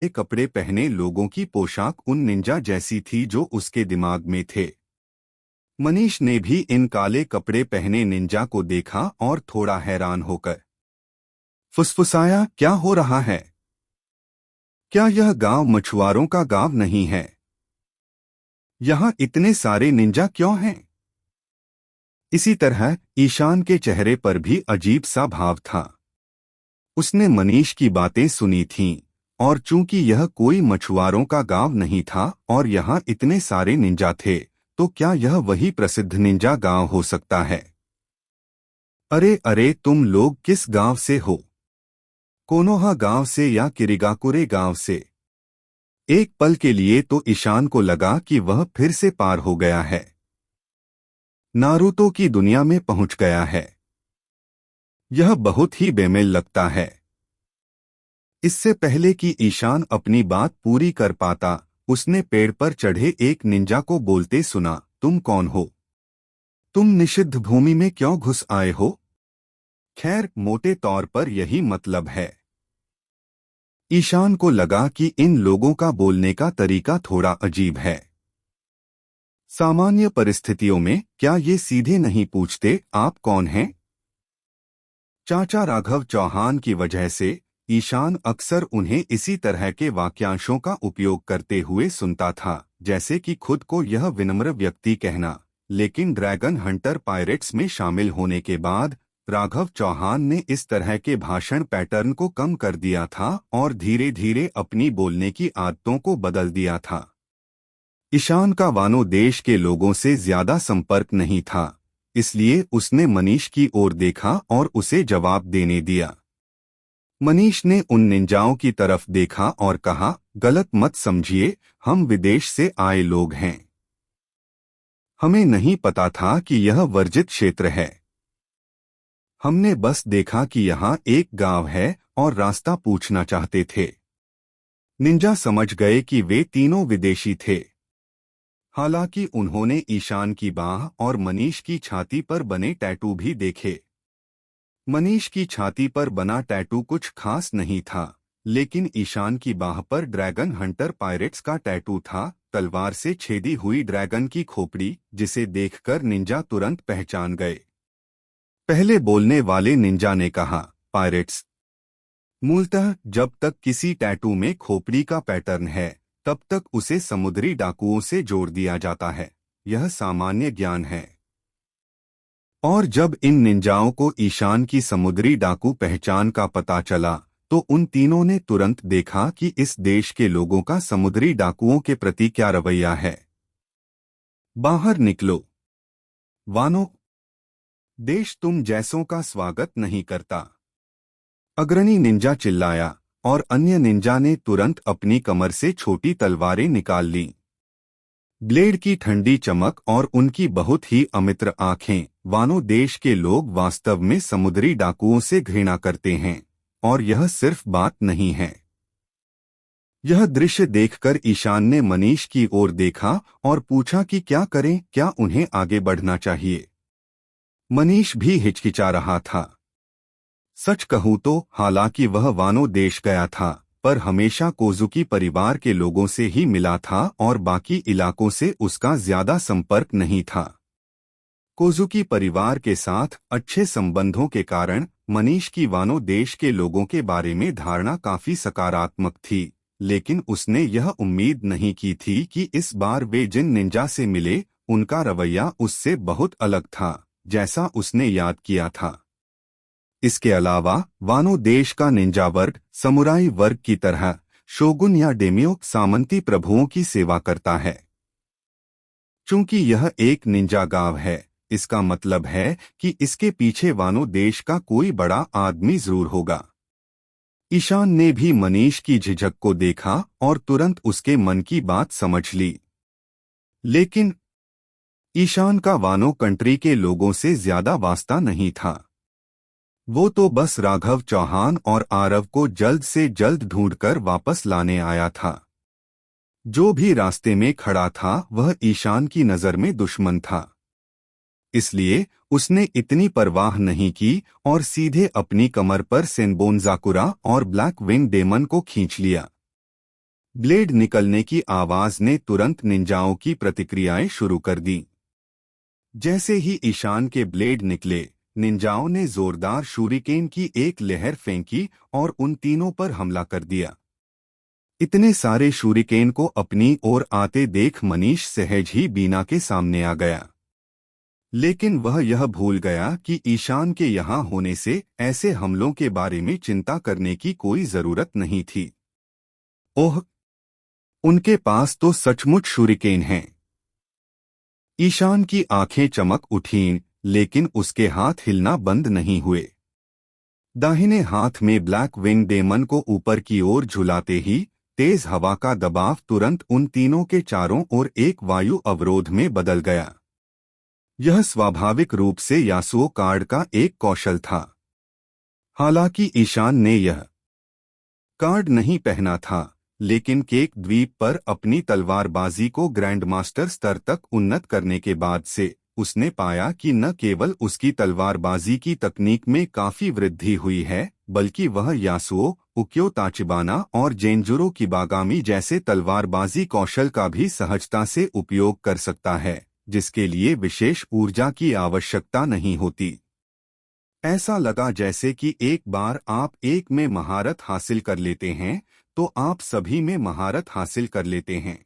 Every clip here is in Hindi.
कपड़े पहने लोगों की पोशाक उन निंजा जैसी थी जो उसके दिमाग में थे। मनीष ने भी इन काले कपड़े पहने निंजा को देखा और थोड़ा हैरान होकर फुसफुसाया, क्या हो रहा है? क्या यह गांव मछुआरों का गांव नहीं है? यहाँ इतने सारे निंजा क्यों हैं? इसी तरह ईशान के चेहरे पर भी अजीब सा भाव था। उसने मनीष की बातें सुनी थीं, और चूंकि यह कोई मछुआरों का गांव नहीं था और यहाँ इतने सारे निंजा थे, तो क्या यह वही प्रसिद्ध निंजा गांव हो सकता है? अरे अरे, तुम लोग किस गांव से हो? कोनोहा गांव से या किरिगाकुरे गांव से? एक पल के लिए तो ईशान को लगा कि वह फिर से पार हो गया है, नारुतो की दुनिया में पहुंच गया है। यह बहुत ही बेमेल लगता है। इससे पहले कि ईशान अपनी बात पूरी कर पाता, उसने पेड़ पर चढ़े एक निंजा को बोलते सुना, तुम कौन हो? तुम निषिद्ध भूमि में क्यों घुस आए हो? खैर, मोटे तौर पर यही मतलब है। ईशान को लगा कि इन लोगों का बोलने का तरीका थोड़ा अजीब है। सामान्य परिस्थितियों में क्या ये सीधे नहीं पूछते, आप कौन हैं? चाचा राघव चौहान की वजह से ईशान अक्सर उन्हें इसी तरह के वाक्यांशों का उपयोग करते हुए सुनता था, जैसे कि खुद को यह विनम्र व्यक्ति कहना। लेकिन ड्रैगन हंटर पायरेट्स में शामिल होने के बाद राघव चौहान ने इस तरह के भाषण पैटर्न को कम कर दिया था और धीरे धीरे अपनी बोलने की आदतों को बदल दिया था। ईशान का वानो देश के लोगों से ज्यादा संपर्क नहीं था, इसलिए उसने मनीष की ओर देखा और उसे जवाब देने दिया। मनीष ने उन निंजाओं की तरफ देखा और कहा, गलत मत समझिए, हम विदेश से आए लोग हैं। हमें नहीं पता था कि यह वर्जित क्षेत्र है। हमने बस देखा कि यहाँ एक गांव है और रास्ता पूछना चाहते थे। निंजा समझ गए कि वे तीनों विदेशी थे। हालांकि उन्होंने ईशान की बाह और मनीष की छाती पर बने टैटू भी देखे। मनीष की छाती पर बना टैटू कुछ खास नहीं था, लेकिन ईशान की बाह पर ड्रैगन हंटर पायरेट्स का टैटू था, तलवार से छेदी हुई ड्रैगन की खोपड़ी, जिसे देखकर निंजा तुरंत पहचान गए। पहले बोलने वाले निंजा ने कहा, पायरेट्स। मूलतः जब तक किसी टैटू में खोपड़ी का पैटर्न है, तब तक उसे समुद्री डाकुओं से जोड़ दिया जाता है। यह सामान्य ज्ञान है। और जब इन निंजाओं को ईशान की समुद्री डाकू पहचान का पता चला, तो उन तीनों ने तुरंत देखा कि इस देश के लोगों का समुद्री डाकुओं के प्रति क्या रवैया है। बाहर निकलो, वानो। देश तुम जैसों का स्वागत नहीं करता। अग्रणी निंजा चिल्लाया, और अन्य निंजा ने तुरंत अपनी कमर से छोटी तलवारें निकाल लीं। ब्लेड की ठंडी चमक और उनकी बहुत ही अमित्र आंखें, वानो देश के लोग वास्तव में समुद्री डाकुओं से घृणा करते हैं, और यह सिर्फ बात नहीं है। यह दृश्य देखकर ईशान ने मनीष की ओर देखा और पूछा कि क्या करें, क्या उन्हें आगे बढ़ना चाहिए? मनीष भी हिचकिचा रहा था। सच कहूँ तो हालांकि वह वानो देश गया था, पर हमेशा कोजुकी परिवार के लोगों से ही मिला था और बाकी इलाकों से उसका ज्यादा संपर्क नहीं था। कोजुकी परिवार के साथ अच्छे संबंधों के कारण मनीष की वानो देश के लोगों के बारे में धारणा काफी सकारात्मक थी, लेकिन उसने यह उम्मीद नहीं की थी कि इस बार वे जिन निंजा से मिले, उनका रवैया उससे बहुत अलग था, जैसा उसने याद किया था। इसके अलावा वानो देश का निंजा वर्ग समुराई वर्ग की तरह शोगुन या डेमियो सामंती प्रभुओं की सेवा करता है। चूंकि यह एक निंजा गांव है, इसका मतलब है कि इसके पीछे वानो देश का कोई बड़ा आदमी जरूर होगा। ईशान ने भी मनीष की झिझक को देखा और तुरंत उसके मन की बात समझ ली। लेकिन ईशान का वानो कंट्री के लोगों से ज्यादा वास्ता नहीं था। वो तो बस राघव चौहान और आरव को जल्द से जल्द ढूंढकर वापस लाने आया था। जो भी रास्ते में खड़ा था वह ईशान की नजर में दुश्मन था। इसलिए उसने इतनी परवाह नहीं की और सीधे अपनी कमर पर सेनबोन जाकुरा और ब्लैक विंग डेमन को खींच लिया। ब्लेड निकलने की आवाज ने तुरंत निंजाओं की प्रतिक्रियाएं शुरू कर दी। जैसे ही ईशान के ब्लेड निकले, निंजाओं ने जोरदार शूरिकेन की एक लहर फेंकी और उन तीनों पर हमला कर दिया। इतने सारे शूरिकेन को अपनी ओर आते देख मनीष सहज ही बीना के सामने आ गया। लेकिन वह यह भूल गया कि ईशान के यहाँ होने से ऐसे हमलों के बारे में चिंता करने की कोई जरूरत नहीं थी। ओह, उनके पास तो सचमुच शूरिकेन हैं। ईशान की आंखें चमक उठीं, लेकिन उसके हाथ हिलना बंद नहीं हुए। दाहिने हाथ में ब्लैक विंग डेमन को ऊपर की ओर झुलाते ही तेज हवा का दबाव तुरंत उन तीनों के चारों ओर एक वायु अवरोध में बदल गया। यह स्वाभाविक रूप से यासुओ कार्ड का एक कौशल था। हालांकि ईशान ने यह कार्ड नहीं पहना था, लेकिन केक द्वीप पर अपनी तलवारबाजी को ग्रैंडमास्टर स्तर तक उन्नत करने के बाद से उसने पाया कि न केवल उसकी तलवारबाजी की तकनीक में काफी वृद्धि हुई है, बल्कि वह यासुओ, उक्यो ताचिबाना और जेंजुरो किबागामी जैसे तलवारबाजी कौशल का भी सहजता से उपयोग कर सकता है, जिसके लिए विशेष ऊर्जा की आवश्यकता नहीं होती। ऐसा लगा जैसे कि एक बार आप एक में महारत हासिल कर लेते हैं तो आप सभी में महारत हासिल कर लेते हैं।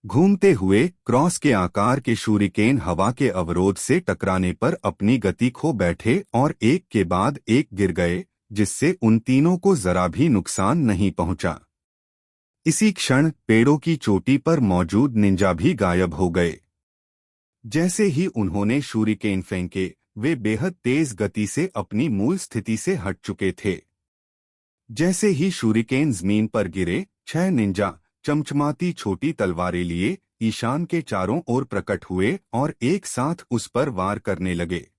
घूमते हुए क्रॉस के आकार के शूरिकेन हवा के अवरोध से टकराने पर अपनी गति खो बैठे और एक के बाद एक गिर गए, जिससे उन तीनों को जरा भी नुकसान नहीं पहुंचा। इसी क्षण पेड़ों की चोटी पर मौजूद निंजा भी गायब हो गए। जैसे ही उन्होंने शूरिकेन फेंके, वे बेहद तेज गति से अपनी मूल स्थिति से हट चुके थे। जैसे ही शूरिकेन जमीन पर गिरे, 6 निंजा चमचमाती छोटी तलवारें लिए ईशान के चारों ओर प्रकट हुए और एक साथ उस पर वार करने लगे।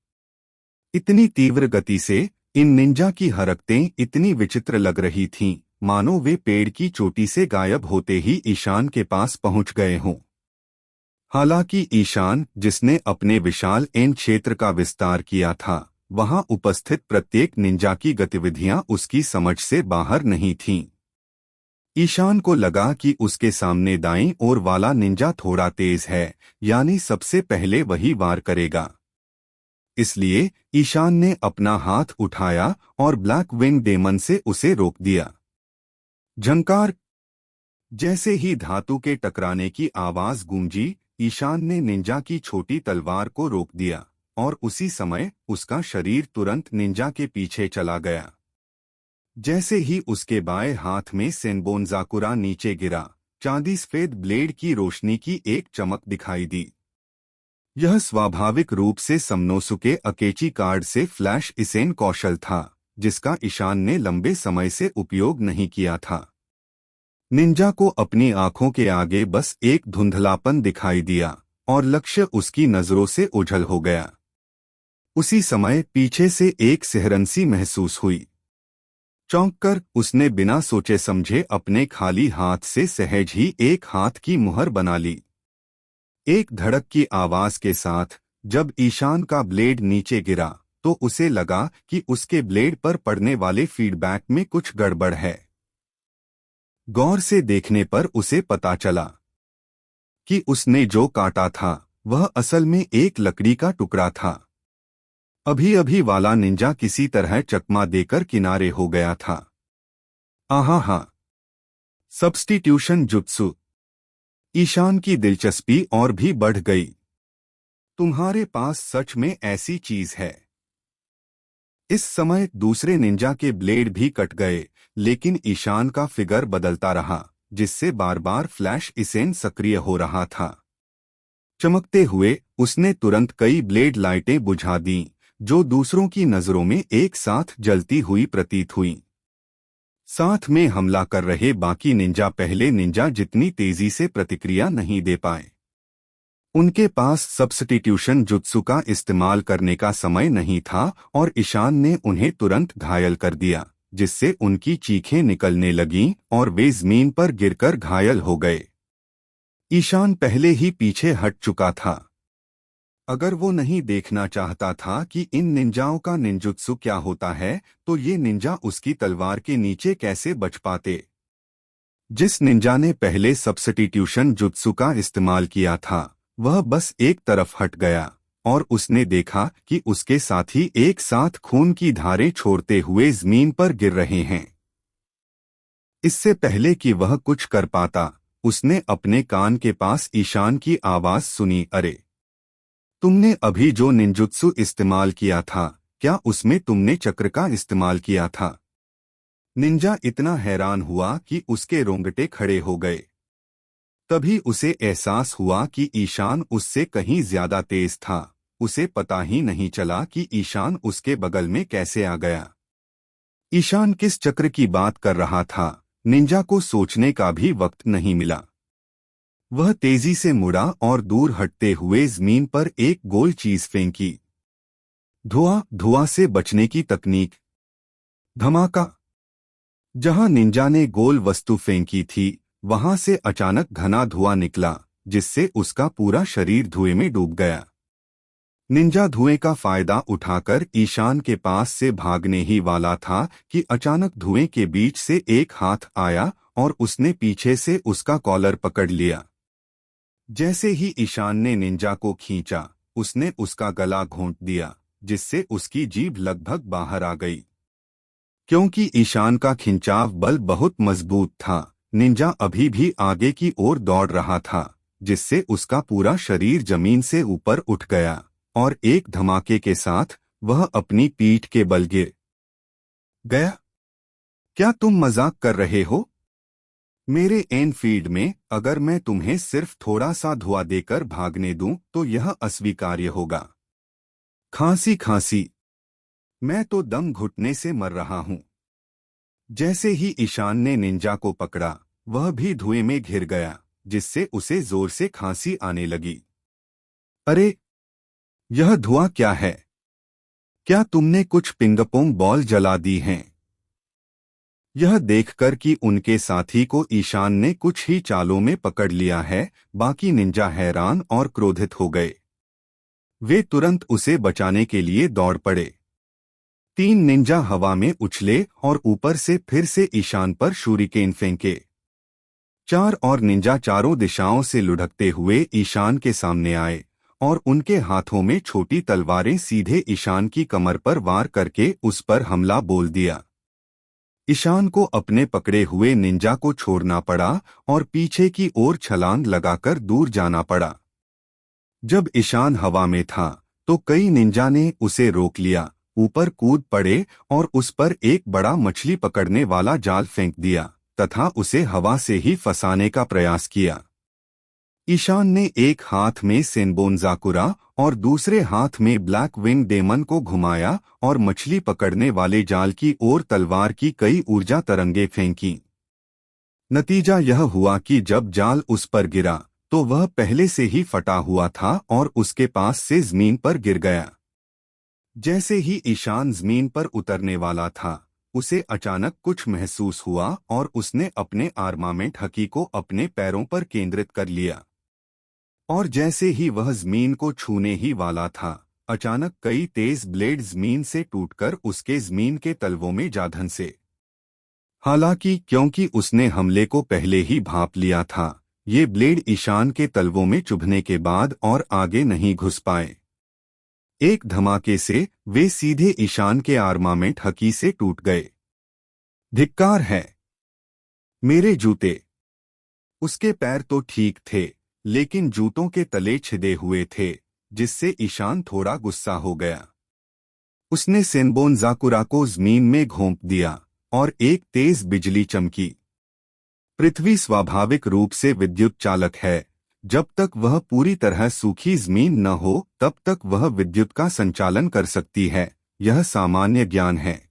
इतनी तीव्र गति से इन निंजा की हरकतें इतनी विचित्र लग रही थीं, मानो वे पेड़ की चोटी से गायब होते ही ईशान के पास पहुंच गए हों। हालांकि ईशान, जिसने अपने विशाल एन क्षेत्र का विस्तार किया था, वहां उपस्थित प्रत्येक निंजा की गतिविधियां उसकी समझ से बाहर नहीं थीं। ईशान को लगा कि उसके सामने दाईं ओर वाला निंजा थोड़ा तेज है, यानी सबसे पहले वही वार करेगा। इसलिए ईशान ने अपना हाथ उठाया और ब्लैक विंग डेमन से उसे रोक दिया। झंकार! जैसे ही धातु के टकराने की आवाज गूंजी, ईशान ने निंजा की छोटी तलवार को रोक दिया और उसी समय उसका शरीर तुरंत निंजा के पीछे चला गया। जैसे ही उसके बाएं हाथ में सेनबोनजाकुरा नीचे गिरा, चांदी सफेद ब्लेड की रोशनी की एक चमक दिखाई दी। यह स्वाभाविक रूप से समनोसुके अकेची कार्ड से फ्लैश इसेन कौशल था, जिसका ईशान ने लंबे समय से उपयोग नहीं किया था। निंजा को अपनी आंखों के आगे बस एक धुंधलापन दिखाई दिया और लक्ष्य उसकी नजरों से ओझल हो गया। उसी समय पीछे से एक सिहरन-सी महसूस हुई। चौंककर उसने बिना सोचे समझे अपने खाली हाथ से सहज ही एक हाथ की मुहर बना ली। एक धड़क की आवाज के साथ जब ईशान का ब्लेड नीचे गिरा, तो उसे लगा कि उसके ब्लेड पर पड़ने वाले फीडबैक में कुछ गड़बड़ है। गौर से देखने पर उसे पता चला कि उसने जो काटा था वह असल में एक लकड़ी का टुकड़ा था। अभी अभी वाला निंजा किसी तरह चकमा देकर किनारे हो गया था। आहा! Substitution jutsu! ईशान की दिलचस्पी और भी बढ़ गई। तुम्हारे पास सच में ऐसी चीज है? इस समय दूसरे निंजा के ब्लेड भी कट गए, लेकिन ईशान का फिगर बदलता रहा, जिससे बार बार फ्लैश इसेन सक्रिय हो रहा था। चमकते हुए उसने तुरंत कई ब्लेड लाइटें बुझा दीं, जो दूसरों की नजरों में एक साथ जलती हुई प्रतीत हुईं। साथ में हमला कर रहे बाकी निंजा पहले निंजा जितनी तेजी से प्रतिक्रिया नहीं दे पाए। उनके पास सब्स्टिट्यूशन जुत्सु का इस्तेमाल करने का समय नहीं था और ईशान ने उन्हें तुरंत घायल कर दिया, जिससे उनकी चीखें निकलने लगीं और वे जमीन पर गिरकर घायल हो गए। ईशान पहले ही पीछे हट चुका था। अगर वो नहीं देखना चाहता था कि इन निंजाओं का निंजुत्सु क्या होता है, तो ये निंजा उसकी तलवार के नीचे कैसे बच पाते। जिस निंजा ने पहले सब्स्टिट्यूशन जुत्सु का इस्तेमाल किया था वह बस एक तरफ हट गया और उसने देखा कि उसके साथी एक साथ खून की धारें छोड़ते हुए जमीन पर गिर रहे हैं। इससे पहले कि वह कुछ कर पाता उसने अपने कान के पास ईशान की आवाज सुनी, अरे तुमने अभी जो निंजुत्सु इस्तेमाल किया था क्या उसमें तुमने चक्र का इस्तेमाल किया था? निंजा इतना हैरान हुआ कि उसके रोंगटे खड़े हो गए। तभी उसे एहसास हुआ कि ईशान उससे कहीं ज्यादा तेज था। उसे पता ही नहीं चला कि ईशान उसके बगल में कैसे आ गया। ईशान किस चक्र की बात कर रहा था, निंजा को सोचने का भी वक्त नहीं मिला। वह तेजी से मुड़ा और दूर हटते हुए जमीन पर एक गोल चीज फेंकी। धुआं से बचने की तकनीक। धमाका। जहां निंजा ने गोल वस्तु फेंकी थी वहां से अचानक घना धुआं निकला जिससे उसका पूरा शरीर धुएं में डूब गया। निंजा धुएं का फायदा उठाकर ईशान के पास से भागने ही वाला था कि अचानक धुएं के बीच से एक हाथ आया और उसने पीछे से उसका कॉलर पकड़ लिया। जैसे ही ईशान ने निंजा को खींचा उसने उसका गला घोंट दिया जिससे उसकी जीभ लगभग बाहर आ गई। क्योंकि ईशान का खिंचाव बल बहुत मजबूत था निंजा अभी भी आगे की ओर दौड़ रहा था जिससे उसका पूरा शरीर जमीन से ऊपर उठ गया और एक धमाके के साथ वह अपनी पीठ के बल गिर गया। क्या तुम मजाक कर रहे हो? मेरे एनफील्ड में अगर मैं तुम्हें सिर्फ थोड़ा सा धुआं देकर भागने दूं तो यह अस्वीकार्य होगा। खांसी। मैं तो दम घुटने से मर रहा हूं। जैसे ही ईशान ने निंजा को पकड़ा वह भी धुएं में घिर गया जिससे उसे जोर से खांसी आने लगी। अरे यह धुआं क्या है? क्या तुमने कुछ पिंगपोंग बॉल जला दी हैं? यह देखकर कि उनके साथी को ईशान ने कुछ ही चालों में पकड़ लिया है बाकी निंजा हैरान और क्रोधित हो गए। वे तुरंत उसे बचाने के लिए दौड़ पड़े। 3 निंजा हवा में उछले और ऊपर से फिर से ईशान पर शूरिकेन फेंके। 4 और निंजा चारों दिशाओं से लुढ़कते हुए ईशान के सामने आए और उनके हाथों में छोटी तलवारें सीधे ईशान की कमर पर वार करके उस पर हमला बोल दिया। ईशान को अपने पकड़े हुए निंजा को छोड़ना पड़ा और पीछे की ओर छलांग लगाकर दूर जाना पड़ा। जब ईशान हवा में था तो कई निंजा ने उसे रोक लिया, ऊपर कूद पड़े और उस पर एक बड़ा मछली पकड़ने वाला जाल फेंक दिया तथा उसे हवा से ही फंसाने का प्रयास किया। ईशान ने एक हाथ में सेनबोनजाकुरा और दूसरे हाथ में ब्लैक विंग डेमन को घुमाया और मछली पकड़ने वाले जाल की ओर तलवार की कई ऊर्जा तरंगे फेंकी। नतीजा यह हुआ कि जब जाल उस पर गिरा तो वह पहले से ही फटा हुआ था और उसके पास से जमीन पर गिर गया। जैसे ही ईशान जमीन पर उतरने वाला था उसे अचानक कुछ महसूस हुआ और उसने अपने आर्मामेंट हकी को अपने पैरों पर केंद्रित कर लिया। और जैसे ही वह जमीन को छूने ही वाला था अचानक कई तेज ब्लेड जमीन से टूटकर उसके जमीन के तलवों में जा धंसे। हालांकि क्योंकि उसने हमले को पहले ही भांप लिया था ये ब्लेड ईशान के तलवों में चुभने के बाद और आगे नहीं घुस पाए। एक धमाके से वे सीधे ईशान के आर्मामेंट हकी से टूट गए। धिक्कार है। मेरे जूते। उसके पैर तो ठीक थे लेकिन जूतों के तले छिदे हुए थे जिससे ईशान थोड़ा गुस्सा हो गया। उसने सेनबोनजाकुरा को जमीन में घोंप दिया और एक तेज बिजली चमकी। पृथ्वी स्वाभाविक रूप से विद्युत चालक है। जब तक वह पूरी तरह सूखी जमीन न हो तब तक वह विद्युत का संचालन कर सकती है, यह सामान्य ज्ञान है।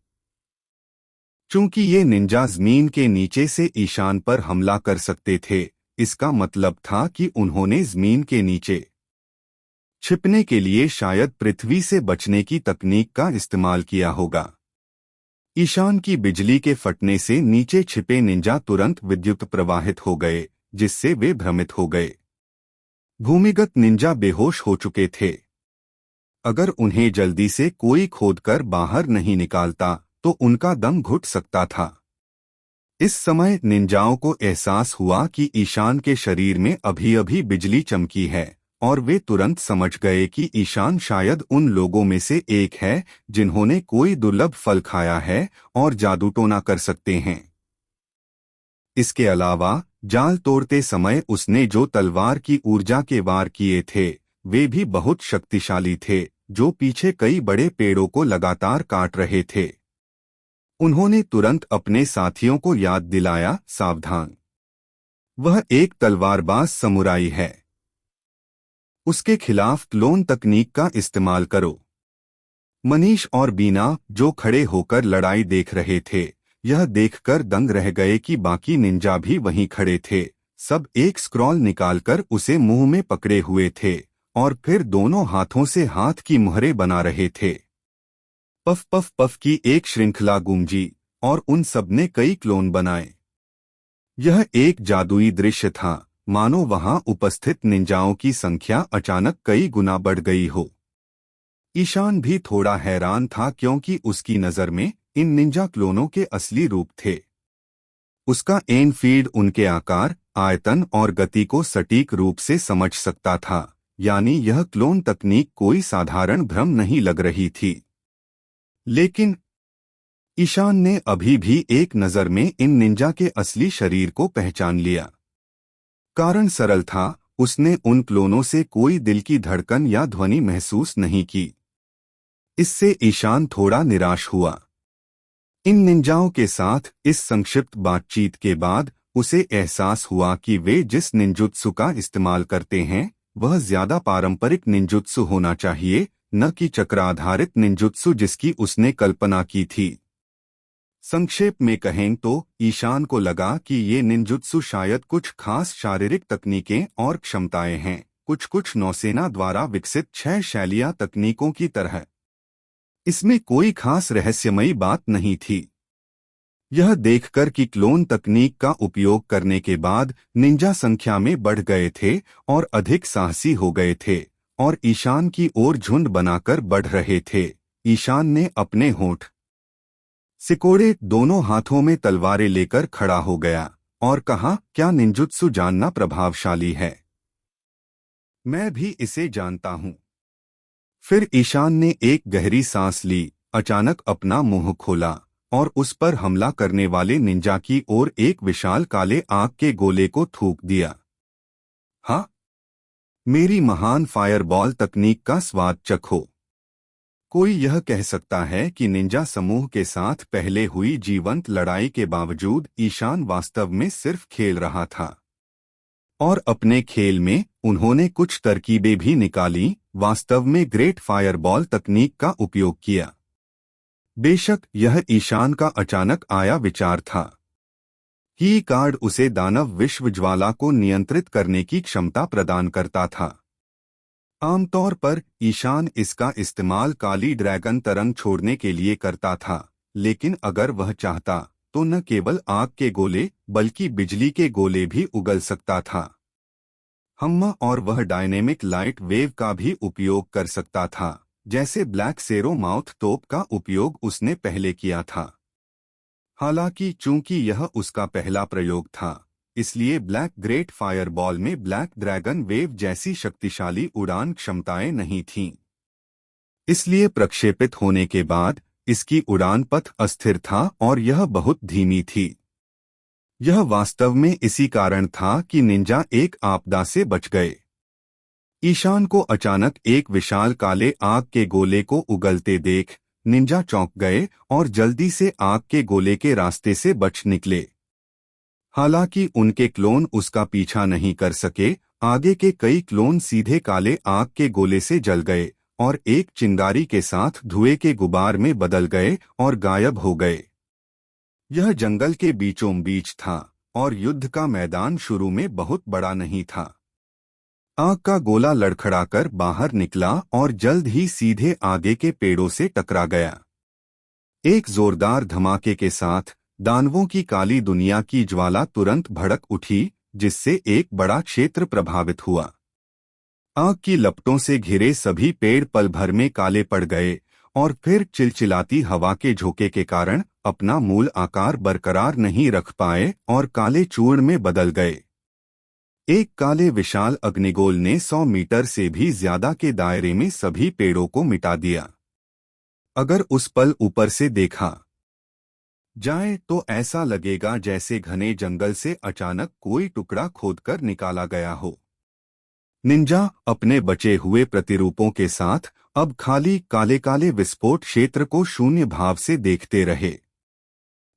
चूंकि ये निंजा जमीन के नीचे से ईशान पर हमला कर सकते थे इसका मतलब था कि उन्होंने जमीन के नीचे छिपने के लिए शायद पृथ्वी से बचने की तकनीक का इस्तेमाल किया होगा। ईशान की बिजली के फटने से नीचे छिपे निंजा तुरंत विद्युत प्रवाहित हो गए जिससे वे भ्रमित हो गए। भूमिगत निंजा बेहोश हो चुके थे। अगर उन्हें जल्दी से कोई खोदकर बाहर नहीं निकालता तो उनका दम घुट सकता था। इस समय निंजाओं को एहसास हुआ कि ईशान के शरीर में अभी अभी बिजली चमकी है और वे तुरंत समझ गए कि ईशान शायद उन लोगों में से एक है जिन्होंने कोई दुर्लभ फल खाया है और जादू टोना कर सकते हैं। इसके अलावा जाल तोड़ते समय उसने जो तलवार की ऊर्जा के वार किए थे वे भी बहुत शक्तिशाली थे, जो पीछे कई बड़े पेड़ों को लगातार काट रहे थे। उन्होंने तुरंत अपने साथियों को याद दिलाया, सावधान, वह एक तलवारबाज समुराई है, उसके खिलाफ क्लोन तकनीक का इस्तेमाल करो। मनीष और बीना, जो खड़े होकर लड़ाई देख रहे थे, यह देखकर दंग रह गए कि बाकी निंजा भी वहीं खड़े थे। सब एक स्क्रॉल निकालकर उसे मुंह में पकड़े हुए थे और फिर दोनों हाथों से हाथ की मुहरें बना रहे थे। पफ पफ पफ की एक श्रृंखला गूंजी और उन सब ने कई क्लोन बनाए। यह एक जादुई दृश्य था, मानो वहां उपस्थित निंजाओं की संख्या अचानक कई गुना बढ़ गई हो। ईशान भी थोड़ा हैरान था क्योंकि उसकी नजर में इन निंजा क्लोनों के असली रूप थे। उसका एन फीड उनके आकार, आयतन और गति को सटीक रूप से समझ सकता था, यानी यह क्लोन तकनीक कोई साधारण भ्रम नहीं लग रही थी। लेकिन ईशान ने अभी भी एक नजर में इन निंजा के असली शरीर को पहचान लिया। कारण सरल था, उसने उन क्लोनों से कोई दिल की धड़कन या ध्वनि महसूस नहीं की। इससे ईशान थोड़ा निराश हुआ। इन निंजाओं के साथ इस संक्षिप्त बातचीत के बाद उसे एहसास हुआ कि वे जिस निंजुत्सु का इस्तेमाल करते हैं वह ज्यादा पारंपरिक निंजुत्सु होना चाहिए, न कि चक्र आधारित निंजुत्सु जिसकी उसने कल्पना की थी। संक्षेप में कहें तो ईशान को लगा कि ये निंजुत्सु शायद कुछ खास शारीरिक तकनीकें और क्षमताएं हैं, कुछ नौसेना द्वारा विकसित 6 शैलियां तकनीकों की तरह। इसमें कोई खास रहस्यमयी बात नहीं थी। यह देखकर कि क्लोन तकनीक का उपयोग करने के बाद निंजा संख्या में बढ़ गए थे और अधिक साहसी हो गए थे और ईशान की ओर झुंड बनाकर बढ़ रहे थे, ईशान ने अपने होंठ सिकोड़े, दोनों हाथों में तलवारें लेकर खड़ा हो गया और कहा, क्या निंजुत्सु जानना प्रभावशाली है? मैं भी इसे जानता हूं। फिर ईशान ने एक गहरी सांस ली, अचानक अपना मुंह खोला और उस पर हमला करने वाले निंजा की ओर एक विशाल काले आग के गोले को थूक दिया। हाँ, मेरी महान फायरबॉल तकनीक का स्वाद चखो। कोई यह कह सकता है कि निंजा समूह के साथ पहले हुई जीवंत लड़ाई के बावजूद ईशान वास्तव में सिर्फ खेल रहा था। और अपने खेल में उन्होंने कुछ तरकीबें भी निकाली, वास्तव में ग्रेट फायरबॉल तकनीक का उपयोग किया। बेशक यह ईशान का अचानक आया विचार था। की कार्ड उसे दानव विश्व ज्वाला को नियंत्रित करने की क्षमता प्रदान करता था। आमतौर पर ईशान इसका इस्तेमाल काली ड्रैगन तरंग छोड़ने के लिए करता था, लेकिन अगर वह चाहता तो न केवल आग के गोले बल्कि बिजली के गोले भी उगल सकता था। हम्मा और वह डायनेमिक लाइट वेव का भी उपयोग कर सकता था, जैसे ब्लैक सेरो माउथ तोप का उपयोग उसने पहले किया था। हालांकि चूंकि यह उसका पहला प्रयोग था, इसलिए ब्लैक ग्रेट फायरबॉल में ब्लैक ड्रैगन वेव जैसी शक्तिशाली उड़ान क्षमताएं नहीं थीं। इसलिए प्रक्षेपित होने के बाद इसकी उड़ान पथ अस्थिर था और यह बहुत धीमी थी। यह वास्तव में इसी कारण था कि निंजा एक आपदा से बच गए। ईशान को अचानक एक विशाल काले आग के गोले को उगलते देख निंजा चौंक गए और जल्दी से आग के गोले के रास्ते से बच निकले। हालांकि उनके क्लोन उसका पीछा नहीं कर सके, आगे के कई क्लोन सीधे काले आग के गोले से जल गए और एक चिंगारी के साथ धुएं के गुबार में बदल गए और गायब हो गए। यह जंगल के बीचों बीच था और युद्ध का मैदान शुरू में बहुत बड़ा नहीं था। आग का गोला लड़खड़ाकर बाहर निकला और जल्द ही सीधे आगे के पेड़ों से टकरा गया। एक जोरदार धमाके के साथ दानवों की काली दुनिया की ज्वाला तुरंत भड़क उठी, जिससे एक बड़ा क्षेत्र प्रभावित हुआ। आग की लपटों से घिरे सभी पेड़ पल भर में काले पड़ गए और फिर चिलचिलाती हवा के झोंके के कारण अपना मूल आकार बरकरार नहीं रख पाए और काले चूर्ण में बदल गए। एक काले विशाल अग्निगोल ने 100 मीटर से भी ज्यादा के दायरे में सभी पेड़ों को मिटा दिया। अगर उस पल ऊपर से देखा जाए तो ऐसा लगेगा जैसे घने जंगल से अचानक कोई टुकड़ा खोदकर निकाला गया हो। निंजा अपने बचे हुए प्रतिरूपों के साथ अब खाली काले काले विस्फोट क्षेत्र को शून्य भाव से देखते रहे।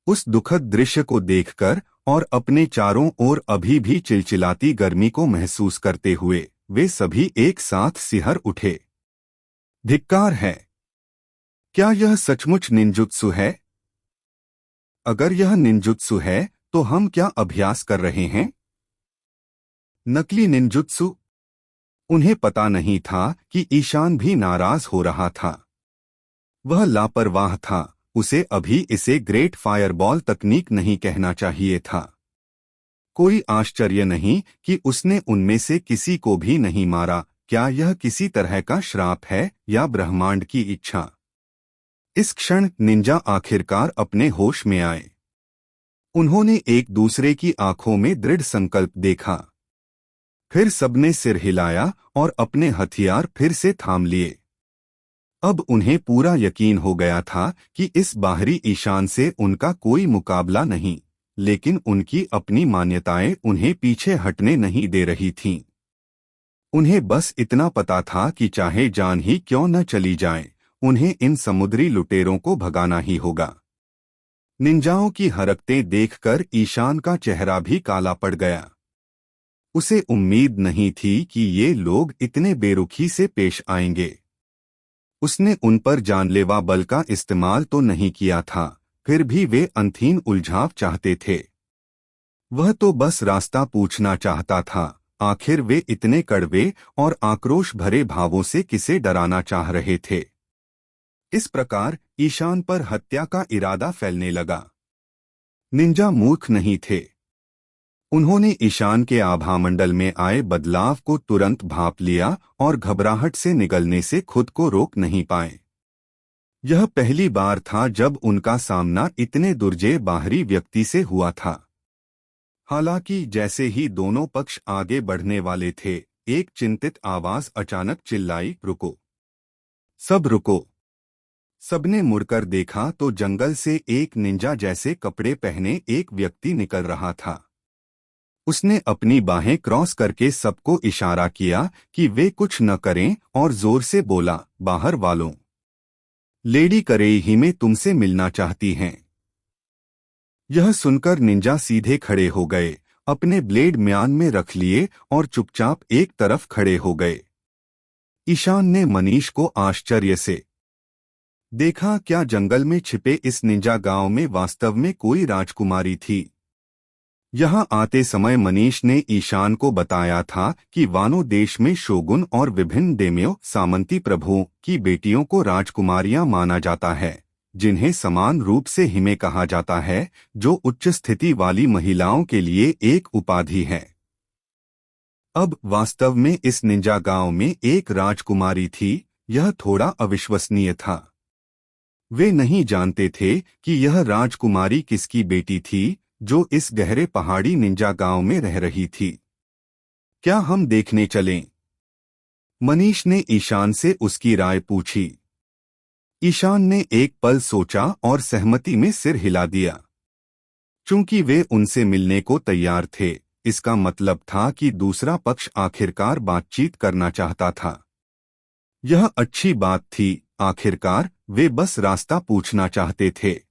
उस दुखद दृश्य को देखकर और अपने चारों ओर अभी भी चिलचिलाती गर्मी को महसूस करते हुए वे सभी एक साथ सिहर उठे। धिक्कार है! क्या यह सचमुच निंजुत्सु है? अगर यह निंजुत्सु है तो हम क्या अभ्यास कर रहे हैं? नकली निंजुत्सु? उन्हें पता नहीं था कि ईशान भी नाराज हो रहा था। वह लापरवाह था, उसे अभी इसे ग्रेट फायरबॉल तकनीक नहीं कहना चाहिए था। कोई आश्चर्य नहीं कि उसने उनमें से किसी को भी नहीं मारा। क्या यह किसी तरह का श्राप है या ब्रह्मांड की इच्छा? इस क्षण निंजा आखिरकार अपने होश में आए। उन्होंने एक दूसरे की आंखों में दृढ़ संकल्प देखा। फिर सबने सिर हिलाया और अपने हथियार फिर से थाम लिए। अब उन्हें पूरा यकीन हो गया था कि इस बाहरी ईशान से उनका कोई मुकाबला नहीं, लेकिन उनकी अपनी मान्यताएं उन्हें पीछे हटने नहीं दे रही थीं। उन्हें बस इतना पता था कि चाहे जान ही क्यों न चली जाए, उन्हें इन समुद्री लुटेरों को भगाना ही होगा। निंजाओं की हरकतें देखकर ईशान का चेहरा भी काला पड़ गया। उसे उम्मीद नहीं थी कि ये लोग इतने बेरुखी से पेश आएंगे। उसने उन पर जानलेवा बल का इस्तेमाल तो नहीं किया था, फिर भी वे अंतहीन उलझाव चाहते थे। वह तो बस रास्ता पूछना चाहता था। आखिर वे इतने कड़वे और आक्रोश भरे भावों से किसे डराना चाह रहे थे? इस प्रकार ईशान पर हत्या का इरादा फैलने लगा। निंजा मूर्ख नहीं थे। उन्होंने ईशान के आभामंडल में आए बदलाव को तुरंत भांप लिया और घबराहट से निगलने से खुद को रोक नहीं पाए। यह पहली बार था जब उनका सामना इतने दुर्जय बाहरी व्यक्ति से हुआ था। हालांकि जैसे ही दोनों पक्ष आगे बढ़ने वाले थे, एक चिंतित आवाज अचानक चिल्लाई, रुको! सब रुको! सबने मुड़कर देखा तो जंगल से एक निंजा जैसे कपड़े पहने एक व्यक्ति निकल रहा था। उसने अपनी बाहें क्रॉस करके सबको इशारा किया कि वे कुछ न करें और जोर से बोला, बाहर वालों, लेडी करेही तुमसे मिलना चाहती हैं। यह सुनकर निंजा सीधे खड़े हो गए, अपने ब्लेड म्यान में रख लिए और चुपचाप एक तरफ खड़े हो गए। ईशान ने मनीष को आश्चर्य से देखा। क्या जंगल में छिपे इस निंजा गांव में वास्तव में कोई राजकुमारी थी? यहाँ आते समय मनीष ने ईशान को बताया था कि वानो देश में शोगुन और विभिन्न देम्यो सामंती प्रभुओं की बेटियों को राजकुमारियां माना जाता है, जिन्हें समान रूप से हिमे कहा जाता है, जो उच्च स्थिति वाली महिलाओं के लिए एक उपाधि है। अब वास्तव में इस निंजा गांव में एक राजकुमारी थी, यह थोड़ा अविश्वसनीय था। वे नहीं जानते थे कि यह राजकुमारी किसकी बेटी थी, जो इस गहरे पहाड़ी निंजा गांव में रह रही थी। क्या हम देखने चलें? मनीष ने ईशान से उसकी राय पूछी। ईशान ने एक पल सोचा और सहमति में सिर हिला दिया। चूंकि वे उनसे मिलने को तैयार थे, इसका मतलब था कि दूसरा पक्ष आखिरकार बातचीत करना चाहता था। यह अच्छी बात थी, आखिरकार वे बस रास्ता पूछना चाहते थे।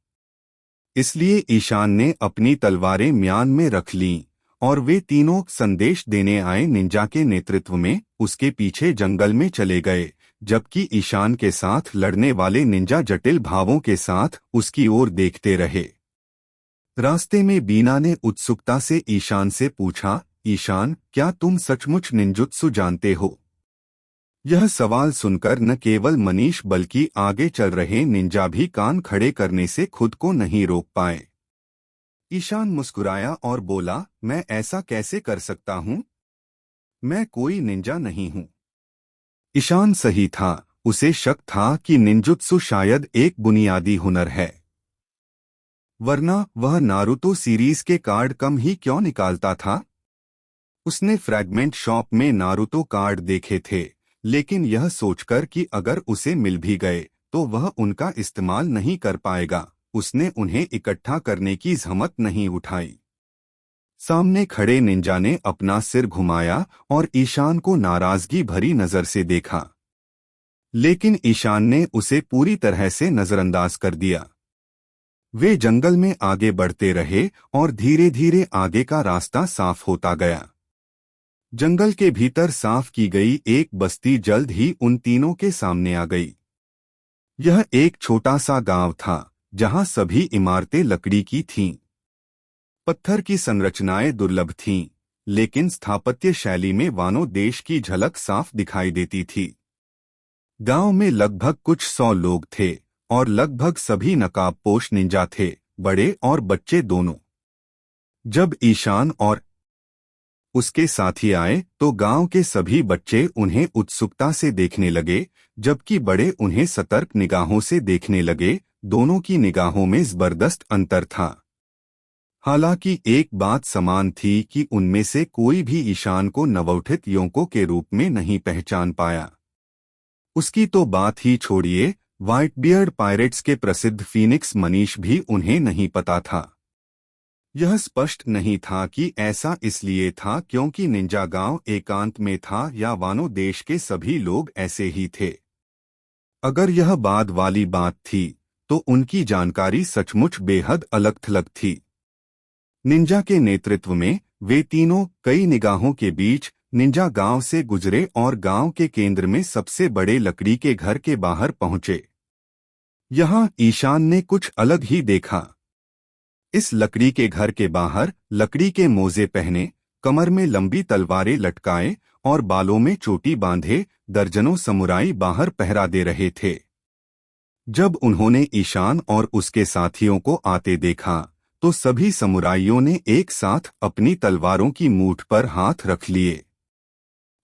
इसलिए ईशान ने अपनी तलवारें म्यान में रख लीं और वे तीनों संदेश देने आए निंजा के नेतृत्व में उसके पीछे जंगल में चले गए, जबकि ईशान के साथ लड़ने वाले निंजा जटिल भावों के साथ उसकी ओर देखते रहे। रास्ते में बीना ने उत्सुकता से ईशान से पूछा, ईशान, क्या तुम सचमुच निंजुत्सु जानते हो? यह सवाल सुनकर न केवल मनीष बल्कि आगे चल रहे निंजा भी कान खड़े करने से खुद को नहीं रोक पाए। ईशान मुस्कुराया और बोला, मैं ऐसा कैसे कर सकता हूँ? मैं कोई निंजा नहीं हूँ। ईशान सही था, उसे शक था कि निंजुत्सु शायद एक बुनियादी हुनर है। वरना वह नारुतो सीरीज के कार्ड कम ही क्यों निकालता था। उसने फ्रैगमेंट शॉप में नारुतो कार्ड देखे थे, लेकिन यह सोचकर कि अगर उसे मिल भी गए तो वह उनका इस्तेमाल नहीं कर पाएगा, उसने उन्हें इकट्ठा करने की जहमत नहीं उठाई। सामने खड़े निंजा ने अपना सिर घुमाया और ईशान को नाराजगी भरी नजर से देखा, लेकिन ईशान ने उसे पूरी तरह से नजरअंदाज कर दिया। वे जंगल में आगे बढ़ते रहे और धीरे धीरे आगे का रास्ता साफ होता गया। जंगल के भीतर साफ की गई एक बस्ती जल्द ही उन तीनों के सामने आ गई। यह एक छोटा सा गांव था जहां सभी इमारतें लकड़ी की थीं। पत्थर की संरचनाएं दुर्लभ थीं, लेकिन स्थापत्य शैली में वानो देश की झलक साफ दिखाई देती थी। गांव में लगभग कुछ 100 लोग थे और लगभग सभी नकाबपोश निंजा थे, बड़े और बच्चे दोनों। जब ईशान और उसके साथी आए तो गांव के सभी बच्चे उन्हें उत्सुकता से देखने लगे, जबकि बड़े उन्हें सतर्क निगाहों से देखने लगे। दोनों की निगाहों में जबरदस्त अंतर था। हालांकि एक बात समान थी कि उनमें से कोई भी ईशान को नवोदित योंको के रूप में नहीं पहचान पाया। उसकी तो बात ही छोड़िए, व्हाइट बियर्ड पायरेट्स के प्रसिद्ध फीनिक्स मनीष भी उन्हें नहीं पता था। यह स्पष्ट नहीं था कि ऐसा इसलिए था क्योंकि निंजा गांव एकांत में था या वानो देश के सभी लोग ऐसे ही थे। अगर यह बाद वाली बात थी तो उनकी जानकारी सचमुच बेहद अलग थलग थी। निंजा के नेतृत्व में वे तीनों कई निगाहों के बीच निंजा गांव से गुजरे और गांव के केंद्र में सबसे बड़े लकड़ी के घर के बाहर पहुंचे। यहां ईशान ने कुछ अलग ही देखा। इस लकड़ी के घर के बाहर लकड़ी के मोजे पहने, कमर में लंबी तलवारें लटकाए और बालों में चोटी बांधे दर्जनों समुराई बाहर पहरा दे रहे थे। जब उन्होंने ईशान और उसके साथियों को आते देखा तो सभी समुराइयों ने एक साथ अपनी तलवारों की मूठ पर हाथ रख लिए।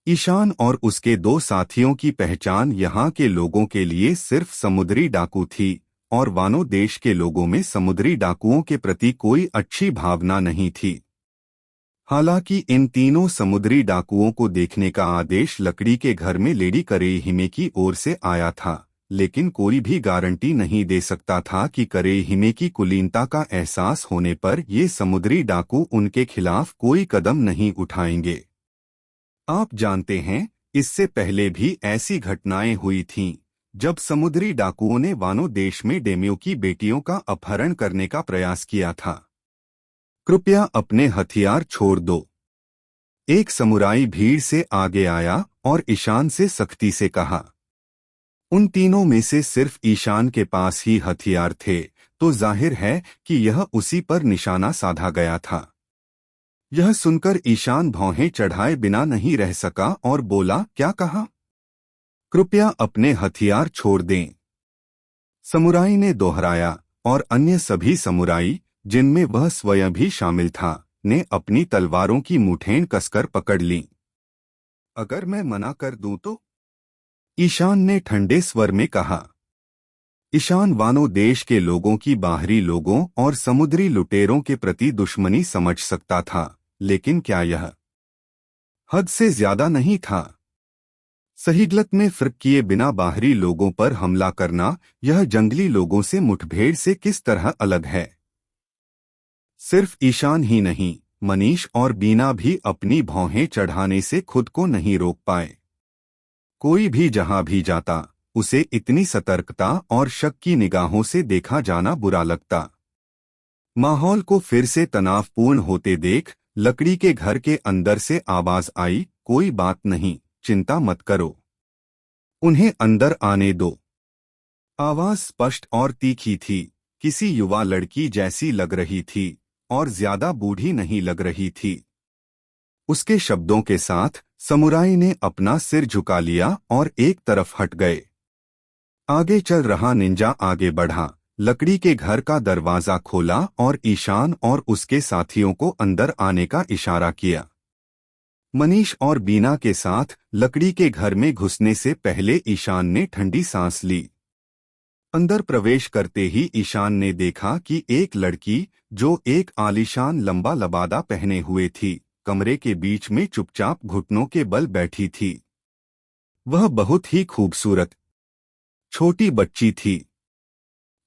ईशान और उसके 2 साथियों की पहचान यहाँ के लोगों के लिए सिर्फ समुद्री डाकू थी और वानो देश के लोगों में समुद्री डाकुओं के प्रति कोई अच्छी भावना नहीं थी। हालांकि इन तीनों समुद्री डाकुओं को देखने का आदेश लकड़ी के घर में लेडी करेई हिमे की ओर से आया था, लेकिन कोई भी गारंटी नहीं दे सकता था कि करेई हिमे की कुलीनता का एहसास होने पर ये समुद्री डाकू उनके खिलाफ कोई कदम नहीं उठाएंगे। आप जानते हैं, इससे पहले भी ऐसी घटनाएं हुई थीं, जब समुद्री डाकुओं ने वानो देश में डेम्यो की बेटियों का अपहरण करने का प्रयास किया था। कृपया अपने हथियार छोड़ दो। एक समुराई भीड़ से आगे आया और ईशान से सख्ती से कहा। उन तीनों में से सिर्फ ईशान के पास ही हथियार थे, तो जाहिर है कि यह उसी पर निशाना साधा गया था। यह सुनकर ईशान भौहें चढ़ाए बिना नहीं रह सका और बोला, क्या कहा? कृपया अपने हथियार छोड़ दें। समुराई ने दोहराया और अन्य सभी समुराई, जिनमें वह स्वयं भी शामिल था, ने अपनी तलवारों की मुठभेड़ कसकर पकड़ ली। अगर मैं मना कर दूं तो? ईशान ने ठंडे स्वर में कहा। ईशान वानो देश के लोगों की बाहरी लोगों और समुद्री लुटेरों के प्रति दुश्मनी समझ सकता था, लेकिन क्या यह हद से ज्यादा नहीं था? सही गलत में फर्क किए बिना बाहरी लोगों पर हमला करना, यह जंगली लोगों से मुठभेड़ से किस तरह अलग है? सिर्फ ईशान ही नहीं, मनीष और बीना भी अपनी भौहें चढ़ाने से खुद को नहीं रोक पाए। कोई भी जहां भी जाता, उसे इतनी सतर्कता और शक की निगाहों से देखा जाना बुरा लगता। माहौल को फिर से तनावपूर्ण होते देख लकड़ी के घर के अंदर से आवाज आई, कोई बात नहीं, चिंता मत करो, उन्हें अंदर आने दो। आवाज स्पष्ट और तीखी थी, किसी युवा लड़की जैसी लग रही थी और ज्यादा बूढ़ी नहीं लग रही थी। उसके शब्दों के साथ समुराई ने अपना सिर झुका लिया और एक तरफ हट गए। आगे चल रहा निंजा आगे बढ़ा, लकड़ी के घर का दरवाजा खोला और ईशान और उसके साथियों को अंदर आने का इशारा किया। मनीष और बीना के साथ लकड़ी के घर में घुसने से पहले ईशान ने ठंडी सांस ली। अंदर प्रवेश करते ही ईशान ने देखा कि एक लड़की, जो एक आलीशान लंबा लबादा पहने हुए थी, कमरे के बीच में चुपचाप घुटनों के बल बैठी थी। वह बहुत ही खूबसूरत छोटी बच्ची थी।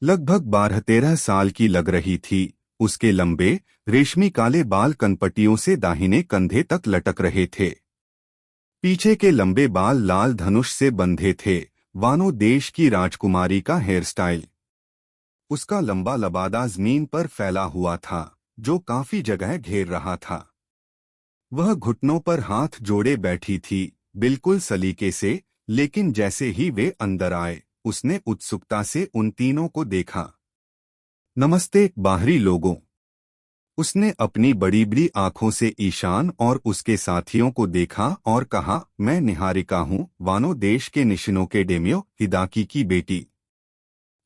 लगभग 12-13 साल की लग रही थी। उसके लंबे रेशमी काले बाल कनपटियों से दाहिने कंधे तक लटक रहे थे। पीछे के लंबे बाल लाल धनुष से बंधे थे, वानो देश की राजकुमारी का हेयर स्टाइल। उसका लंबा लबादा जमीन पर फैला हुआ था, जो काफी जगह घेर रहा था। वह घुटनों पर हाथ जोड़े बैठी थी, बिल्कुल सलीके से, लेकिन जैसे ही वे अंदर आए, उसने उत्सुकता से उन तीनों को देखा। नमस्ते बाहरी लोगों। उसने अपनी बड़ी बड़ी आंखों से ईशान और उसके साथियों को देखा और कहा, मैं निहारिका हूँ, वानो देश के निशिनो के डेमियो हिदाकी की बेटी।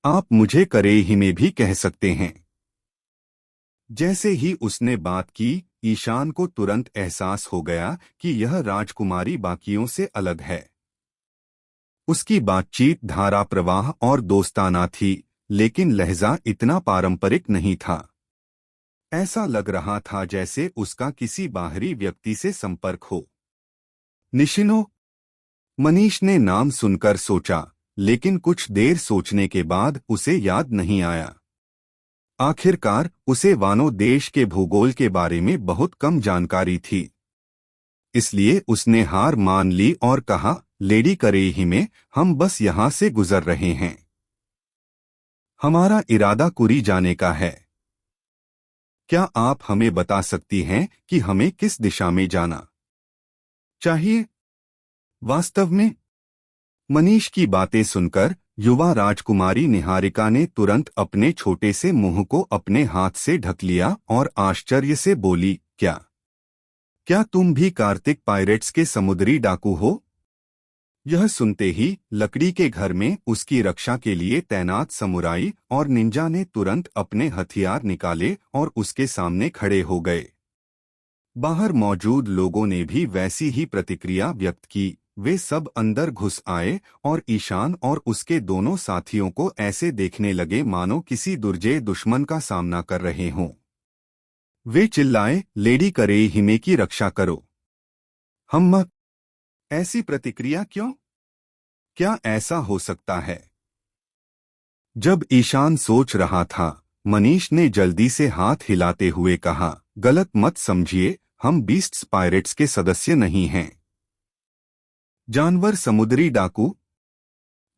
आप मुझे करेही में भी कह सकते हैं। जैसे ही उसने बात की, ईशान को तुरंत एहसास हो गया कि यह राजकुमारी बाकियों से अलग है। उसकी बातचीत धारा प्रवाह और दोस्ताना थी, लेकिन लहजा इतना पारंपरिक नहीं था। ऐसा लग रहा था जैसे उसका किसी बाहरी व्यक्ति से संपर्क हो। निशिनो। मनीष ने नाम सुनकर सोचा, लेकिन कुछ देर सोचने के बाद उसे याद नहीं आया। आखिरकार उसे वानो देश के भूगोल के बारे में बहुत कम जानकारी थी। इसलिए उसने हार मान ली और कहा, लेडी करेही में, हम बस यहाँ से गुजर रहे हैं। हमारा इरादा कुरी जाने का है। क्या आप हमें बता सकती हैं कि हमें किस दिशा में जाना चाहिए? वास्तव में? मनीष की बातें सुनकर युवा राजकुमारी निहारिका ने तुरंत अपने छोटे से मुंह को अपने हाथ से ढक लिया और आश्चर्य से बोली, क्या तुम भी कार्तिक पायरेट्स के समुद्री डाकू हो? यह सुनते ही लकड़ी के घर में उसकी रक्षा के लिए तैनात समुराई और निंजा ने तुरंत अपने हथियार निकाले और उसके सामने खड़े हो गए। बाहर मौजूद लोगों ने भी वैसी ही प्रतिक्रिया व्यक्त की। वे सब अंदर घुस आए और ईशान और उसके दोनों साथियों को ऐसे देखने लगे मानो किसी दुर्जय दुश्मन का सामना कर रहे हों। वे चिल्लाए, लेडी करेही की रक्षा करो। हम ऐसी प्रतिक्रिया क्यों? क्या ऐसा हो सकता है? जब ईशान सोच रहा था, मनीष ने जल्दी से हाथ हिलाते हुए कहा, गलत मत समझिए, हम बीस्ट्स पायरेट्स के सदस्य नहीं हैं। जानवर समुद्री डाकू?